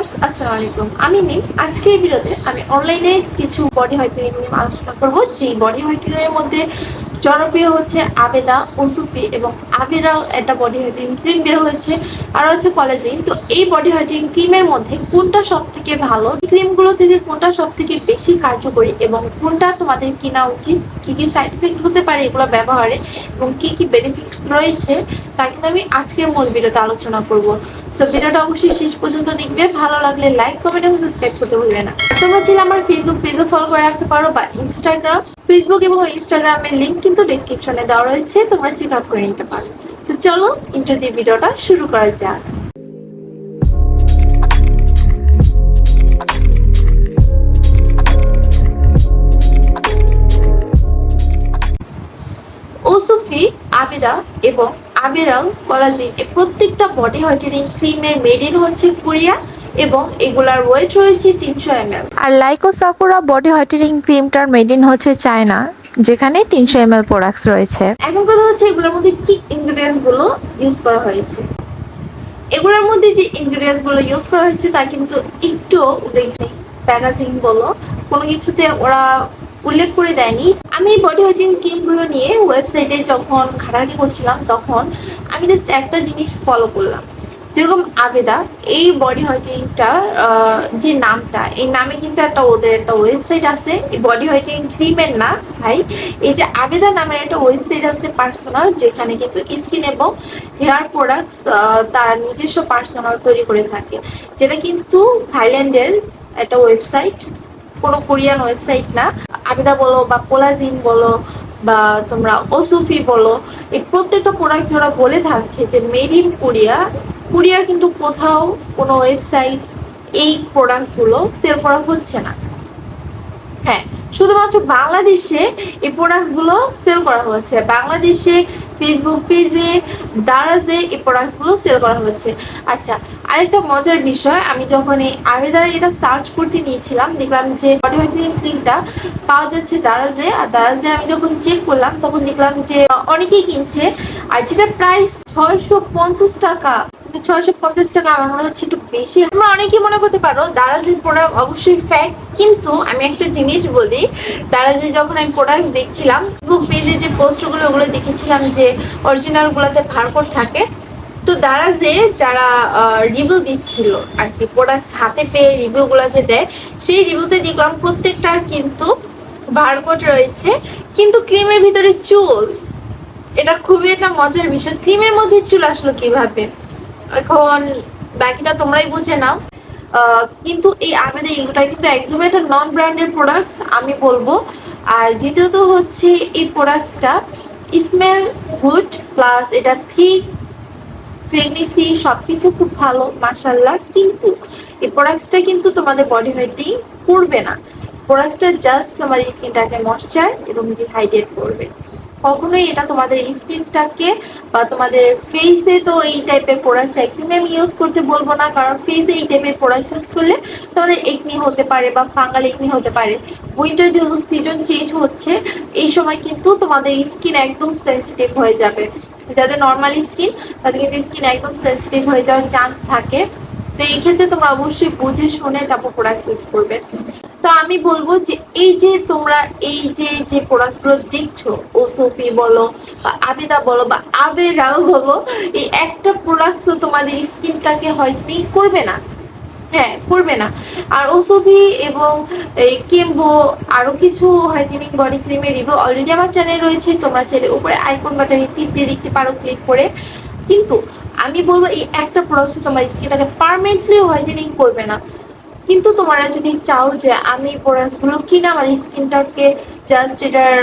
Viewers আসসালামু আলাইকুম। আমি মিম। আজকে এই ভিডিওতে আমি অনলাইনে কিছু বডি হোয়াইটেনিং নিয়ে আলোচনা করব। যে বডি হোয়াইটেনিং এর মধ্যে জনপ্রিয় হচ্ছে আবেদা, ওসুফি এবং আভেরাল একটা বডি হোয়াইটেনিং ক্রিম বের হয়েছে, আর হচ্ছে কোলাজেন। তো এই বডি হোয়াইটেনিং ক্রিমের মধ্যে কোনটা সবথেকে ভালো, ক্রিমগুলো থেকে কোনটা সবথেকে বেশি কার্যকরী এবং কোনটা তোমাদের কেনা উচিত, কি কি সাইড এফেক্ট হতে পারে এগুলো ব্যবহারে এবং কি কি বেনিফিটস রয়েছে তা কিন্তু আমি আজকের মূল ভিডিওতে আলোচনা করব। সো ভিডিওটা অবশ্যই শেষ পর্যন্ত দেখবে। ভালো লাগলে লাইক, কমেন্ট এবং সাবস্ক্রাইব করতে ভুলবে না। তোমরা চাইলে আমার ফেসবুক পেজও ফলো করে রাখতে পারো বা ইনস্টাগ্রাম। ফেসবুক এবং ইনস্টাগ্রামের লিংক কিন্তু ডেসক্রিপশনে দেওয়া রয়েছে, তোমরা চেক আউট করে নিতে পারো। তো চলো ইন্ট্রো দিয়ে ভিডিওটা শুরু করা যাক। ওসুফি, আবেদা এবং averal কোলাজেন এই প্রত্যেকটা বডি হোয়াইটেনিং ক্রিমের মেড ইন হচ্ছে কোরিয়া এবং এগুলার ওয়েট রয়েছে 300 ml। আর লাইকো সাকুরা বডি হোয়াইটেনিং ক্রিমটার মেড ইন হচ্ছে চায়না, যেখানে 300 ml প্রোডাক্টস রয়েছে। এখন কথা হচ্ছে এগুলোর মধ্যে কি ইনগ্রেডিয়েন্টস গুলো ইউজ করা হয়েছে। এগুলোর মধ্যে যে ইনগ্রেডিয়েন্টস গুলো ইউজ করা হয়েছে তা কিন্তু একটু উল্লেখযোগ্য। প্যাকেজিং বলো কোনো কিছুতে ওরা উল্লেখ করে দেয়নি। আমি এই বডি হোয়াইটেনিং ক্রিমগুলো নিয়ে ওয়েবসাইটে যখন ঘাটাঘাটি করছিলাম তখন আমি জাস্ট একটা জিনিস ফলো করলাম, যেরকম আবেদা এই বডি হোয়াইটেনিংটা যে নামটা, এই নামে কিন্তু ওদের একটা ওয়েবসাইট আছে। এই বডি হোয়াইটেনিং ক্রিমের না ভাই, এই যে আবেদা নামের একটা ওয়েবসাইট আছে পার্সোনাল, যেখানে কিন্তু স্কিন এবং হেয়ার প্রোডাক্টস তারা নিজস্ব পার্সোনাল তৈরি করে থাকে, যেটা কিন্তু থাইল্যান্ডের একটা ওয়েবসাইট, কোনো কোরিয়ান ওয়েবসাইট না। আবেদা বলো বা কোলাজিন বলো বা তোমরা ওসুফি বলো, এই প্রত্যেকটা প্রোডাক্ট যারা বলে থাকছে যে মেড ইন কোরিয়া, কোরিয়ার কিন্তু কোথাও কোনো ওয়েবসাইট এই প্রোডাক্টসগুলো সেল করা হচ্ছে না। হ্যাঁ, শুধুমাত্র বাংলাদেশে এই প্রোডাক্টসগুলো সেল করা হচ্ছে। বাংলাদেশে ফেসবুক পেজে, দারাজে এই প্রোডাক্টসগুলো সেল করা হচ্ছে। আচ্ছা, আরেকটা মজার বিষয়, আমি যখন এই আবেদার এটা সার্চ করতে নিয়েছিলাম দেখলাম যে বডি হোয়াইটেনিং ক্রিমটা পাওয়া যাচ্ছে দারাজে। আর দারাজে আমি যখন চেক করলাম তখন দেখলাম যে অনেকেই কিনছে, আর যেটা প্রাইস 650 টাকা। 650 টাকা আমার মনে হচ্ছে একটু বেশি। আমরা অনেকেই মনে করতে পারো দারাজের প্রোডাক্ট অবশ্যই ফেক, কিন্তু আমি একটা জিনিস বলি, দারাজে যখন আমি প্রোডাক্ট দেখছিলাম ফেসবুক পেজে যে পোস্টগুলো ওগুলো দেখেছিলাম যে অরিজিনালগুলোতে বারকোড থাকে। তো দারাজে যারা রিভিউ দিচ্ছিল আর কি, প্রোডাক্ট হাতে পেয়ে রিভিউগুলো যে দেয়, সেই রিভিউতে দেখলাম প্রত্যেকটার কিন্তু বারকোড রয়েছে, কিন্তু ক্রিমের ভিতরে চুল। এটা খুবই একটা মজার বিষয়, ক্রিমের মধ্যে চুল আসলো কিভাবে, এখন বাকিটা তোমরাই বুঝে নাও। কিন্তু এই আবেদা এগুলো কিন্তু একদমই একটা নন ব্র্যান্ডেড প্রোডাক্টস আমি বলবো। আর দ্বিতীয়ত হচ্ছে এই প্রোডাক্টসটা স্মেল গুড, প্লাস এটা থিক, ফ্রেগনেন্সি সবকিছু খুব ভালো মাশাআল্লাহ, কিন্তু এই প্রোডাক্টসটা কিন্তু তোমাদের বডি হোয়াইটেনিং করবে না। প্রোডাক্টসটা জাস্ট তোমাদের স্কিনটাকে ময়শ্চার এবং ডিহাইড্রেট করবে। কখনোই এটা তোমাদের স্কিনটাকে বা তোমাদের ফেসে তো এই টাইপের প্রোডাক্টস একদমই আমি ইউজ করতে বলবো না, কারণ ফেসে এই টাইপের প্রোডাক্টস ইউজ করলে তোমাদের একনি হতে পারে বা ফাঙ্গাল একনি হতে পারে। উইন্টার যেহেতু সিজন চেঞ্জ হচ্ছে, এই সময় কিন্তু তোমাদের স্কিন একদম সেন্সিটিভ হয়ে যাবে। যাদের নর্মাল স্কিন তাদের কিন্তু স্কিন একদম সেন্সিটিভ হয়ে যাওয়ার চান্স থাকে। তো এই ক্ষেত্রে তোমরা অবশ্যই বুঝে শুনে তারপর প্রোডাক্ট ইউজ করবে। তো আমি বলবো যে এই যে তোমরা এই যে প্রোডাক্টগুলো দেখছো, ওসুফি বলো বা আবেদা বলো বা আবেরাল বলো, এই একটা প্রোডাক্টসও তোমাদের স্কিনটাকে হোয়াইটেনিং করবে না। হ্যাঁ, করবে না। আর ওসুফি এবং এই কেম্বো আরো কিছু হোয়াইটেনিং বডি ক্রিমের রিভিউ অলরেডি আমার চ্যানেল রয়েছে, তোমরা চাইলে উপরে আইকন বাটনে টিপ দিয়ে দেখতে পারো ক্লিক করে। কিন্তু আমি বলবো এই একটা প্রোডাক্টস তোমার স্কিনটাকে পার্মানেন্টলি হোয়াইটেনিং করবে না। কিন্তু তোমরা যদি চাও যে আমি প্রোডাক্টসগুলো কিনা আমার স্কিনটাকে জাস্ট এটার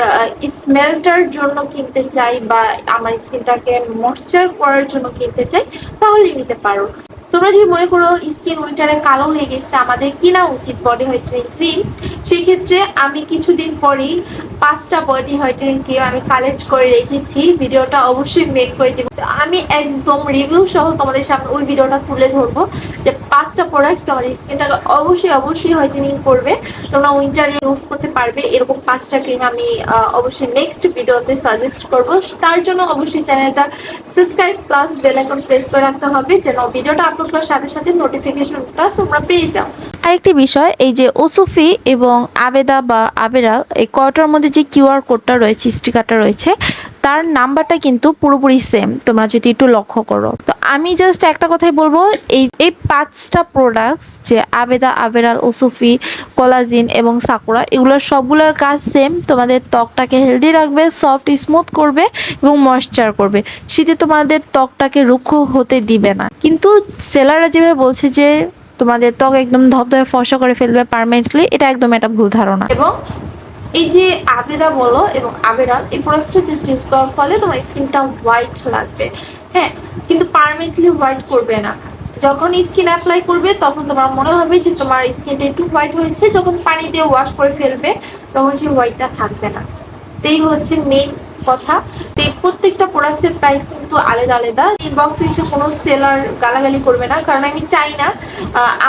স্মেলটার জন্য কিনতে চাই বা আমার স্কিনটাকে ময়শ্চার করার জন্য কিনতে চাই, তাহলে নিতে পারো। তোমরা যদি মনে করো স্কিন উইন্টারে কালো হয়ে গেছে, আমাদের কিনা উচিত বডি হোয়াইটেনিং ক্রিম, সেই ক্ষেত্রে আমি কিছুদিন পরেই 5টা বডি হোয়াইটেনিং ক্রিম আমি কালেক্ট করে রেখেছি, ভিডিওটা অবশ্যই মেক করে দেবো। আমি একদম রিভিউ সহ তোমাদের সামনে ওই ভিডিওটা তুলে ধরবো যে 5টা প্রোডাক্টস তোমাদের স্কিনটাকে অবশ্যই হোয়াইটেনিং করবে, তোমরা উইন্টারে ইউজ করতে পারবে। এরকম 5টা ক্রিম আমি অবশ্যই নেক্সট ভিডিওতে সাজেস্ট করব। তার জন্য অবশ্যই চ্যানেলটা subscribe plus bell icon press করে রাখতে হবে, যেন ভিডিওটা আপলোড করার সাথে সাথে নোটিফিকেশনটা তোমরা পেয়ে যাও। আরেকটি বিষয়, এই যে ওসুফি এবং আবেদা বা আবেরাল এই কয়টার মধ্যে যে কিউআর কোডটা রয়েছে, স্টিকারটা রয়েছে, তার নাম্বারটা কিন্তু পুরোপুরি সেম, তোমরা যদি একটু লক্ষ্য করো। তো আমি জাস্ট একটা কথাই বলবো, এই এই 5টা প্রোডাক্টস যে আবেদা, আবেরাল, ওসুফি, কোলাজিন এবং সাকুরা, এগুলোর সবগুলোর কাজ সেম। তোমাদের ত্বকটাকে হেলদি রাখবে, সফট স্মুথ করবে এবং ময়েশ্চার করবে। শীতে তোমাদের ত্বকটাকে রুক্ষ হতে দিবে না। কিন্তু সেলাররা যেভাবে বলছে যে তোমাদের ত্বক একদম ধবধবে ফর্সা করে ফেলবে পার্মানেন্টলি, এটা একদম একটা ভুল ধারণা। এবং এই যে আবেদা বলো এবং আবেরাল, এই প্রোডাক্টটা জাস্ট ইউজ করার ফলে তোমার স্কিনটা হোয়াইট লাগবে, হ্যাঁ, কিন্তু পার্মানেন্টলি হোয়াইট করবে না। যখন স্কিন অ্যাপ্লাই করবে তখন তোমার মনে হবে যে তোমার স্কিনটা একটু হোয়াইট হয়েছে, যখন পানি দিয়ে ওয়াশ করে ফেলবে তখন সেই হোয়াইটটা থাকবে না। এই হচ্ছে মেইন কথা। তো এই প্রত্যেকটা প্রোডাক্টসের প্রাইস কিন্তু আলাদা আলাদা। ইনবক্সে এসে কোনো সেলার গালাগালি করবে না, কারণ আমি চাই না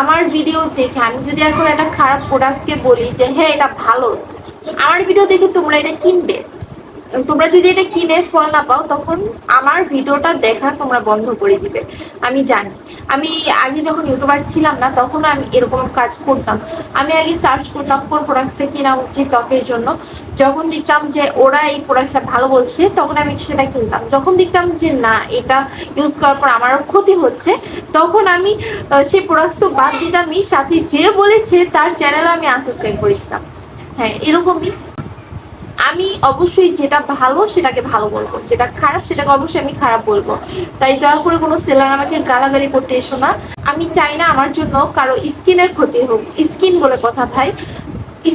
আমার ভিডিও দেখে আমি যদি এখন একটা খারাপ প্রোডাক্টকে বলি যে হ্যাঁ এটা ভালো, আমার ভিডিও দেখে তোমরা এটা কিনবে। তোমরা যদি এটা কিনে ফল না পাও তখন আমার ভিডিওটা দেখা তোমরা বন্ধ করে দিবে। আমি জানি, আমি আগে যখন ইউটিউবার ছিলাম না তখন আমি এরকম কাজ করতাম। আমি আগে সার্চ করতাম কোন প্রোডাক্টসটা কেনা উচিত ত্বকের জন্য। যখন দেখতাম যে ওরা এই প্রোডাক্টটা ভালো বলছে তখন আমি সেটা কিনতাম। যখন দেখতাম যে না এটা ইউজ করার পর আমারও ক্ষতি হচ্ছে তখন আমি সেই প্রোডাক্টস তো বাদ দিতামই, সাথে যে বলেছে তার চ্যানেলও আমি আনসাবস্ক্রাইব করে দিতাম। হ্যাঁ, এরকমই। আমি অবশ্যই যেটা ভালো সেটাকে ভালো বলবো, যেটা খারাপ সেটাকে অবশ্যই আমি খারাপ বলবো। তাই দয়া করে কোনো সেলার আমাকে গালাগালি করতে এসো না। আমি চাই না আমার জন্য কারো স্কিনের ক্ষতি হোক। স্কিন বলে কথা ভাই,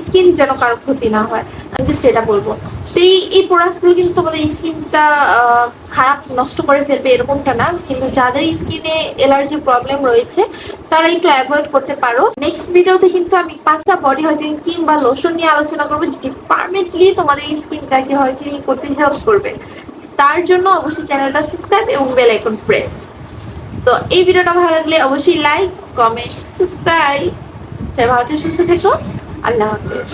স্কিন যেন কারো ক্ষতি না হয়, আমি জাস্ট এটা বলবো। তো এই প্রোডাক্টসগুলো কিন্তু তোমাদের স্কিনটা খারাপ নষ্ট করে ফেলবে এরকমটা না, কিন্তু যাদের স্কিনে অ্যালার্জি প্রবলেম রয়েছে তারা একটু অ্যাভয়েড করতে পারো। নেক্সট ভিডিওতে কিন্তু আমি 5টা বডি হোয়াইটেনিং ক্রিম বা লোশন নিয়ে আলোচনা করবো যেটি পারমানেন্টলি তোমাদের স্কিনটাকে হোয়াইটেনিং করতে হেল্প করবে। তার জন্য অবশ্যই চ্যানেলটা সাবস্ক্রাইব এবং বেল আইকন প্রেস। তো এই ভিডিওটা ভালো লাগলে অবশ্যই লাইক, কমেন্ট, সাবস্ক্রাইব। সবাই ভালো সুস্থ থেকো। আল্লাহ হাফেজ।